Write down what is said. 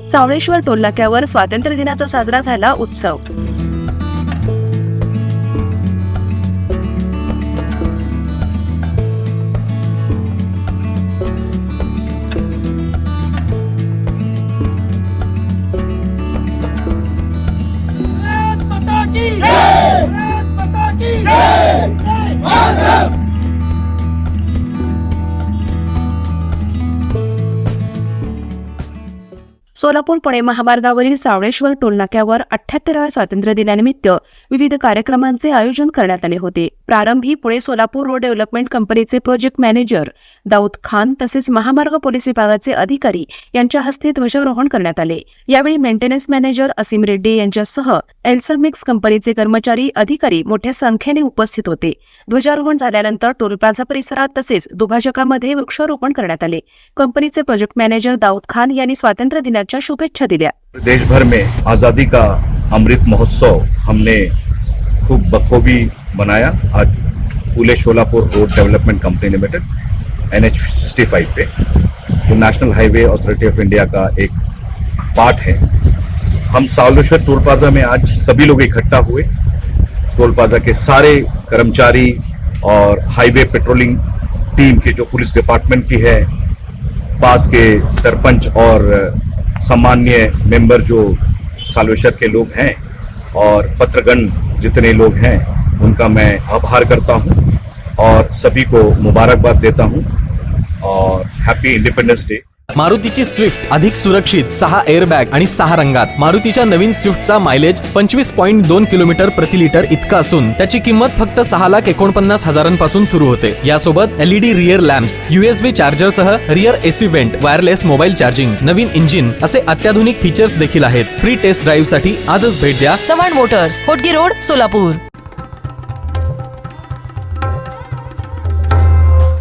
सावळेश्वर टोलनाक्यावर स्वातंत्र्य दिनाचा साजरा झाला उत्सव। सोलापूर पुणे महामार्गावरील सावळेश्वर टोलनाक्यावर 78व्या स्वातंत्र्य दिनानिमित्त विविध कार्यक्रमांचे आयोजन करण्यात आले होते। प्रारंभी पुणे सोलापूर रोड डेव्हलपमेंट कंपनीचे प्रोजेक्ट मॅनेजर दाऊद खान तसेच महामार्ग पोलीस विभागाचे अधिकारी यांच्या हस्ते ध्वजारोहण करण्यात आले। यावेळी मेंटेनन्स मॅनेजर असीम रेड्डी यांच्यासह एल्सामिक्स कंपनीचे कर्मचारी अधिकारी मोठ्या संख्येने उपस्थित होते। ध्वजारोहण झाल्यानंतर टोल प्लाझा परिसरात तसेच दुभाजकामध्ये वृक्षारोपण करण्यात आले। कंपनीचे प्रोजेक्ट मॅनेजर दाऊद खान यांनी स्वातंत्र्य दिनाच्या शुभेच्छा दिल्या। देश भर में आज़ादी का अमृत महोत्सव हमने खूब बखूबी मनाया। आज Pune Solapur road development company limited NH 65 पे जो national highway authority of India का एक पार्ट है। हम सावलेश्वर टोल प्लाजा में आज सभी लोग इकट्ठा हुए। टोल प्लाजा के सारे कर्मचारी और हाईवे पेट्रोलिंग टीम के जो पुलिस डिपार्टमेंट की है, पास के सरपंच और सामान्य मेंबर जो सावलेश्वर के लोग हैं और पत्रगण जितने लोग हैं उनका मैं आभार करता हूं और सभी को मुबारकबाद देता हूं और हैप्पी इंडिपेंडेंस डे। मारुतीची स्विफ्ट अधिक सुरक्षित, 6 एअरबॅग आणि 6 रंगात। मारुतीच्या नवीन स्विफ्टचा मायलेज 25.2 किलोमीटर प्रति लिटर इतका असून त्याची किंमत फक्त 6,49,000 पासून सुरू होते। यासोबत LED rear lamps, USB charger सह rear AC vent, wireless mobile charging, नवीन इंजिन असे अत्याधुनिक फीचर्स देखील आहेत। फ्री टेस्ट ड्राईव्ह साठी आजच भेट द्या चव्हाण मोटर्स, होटगी रोड, सोलापूर।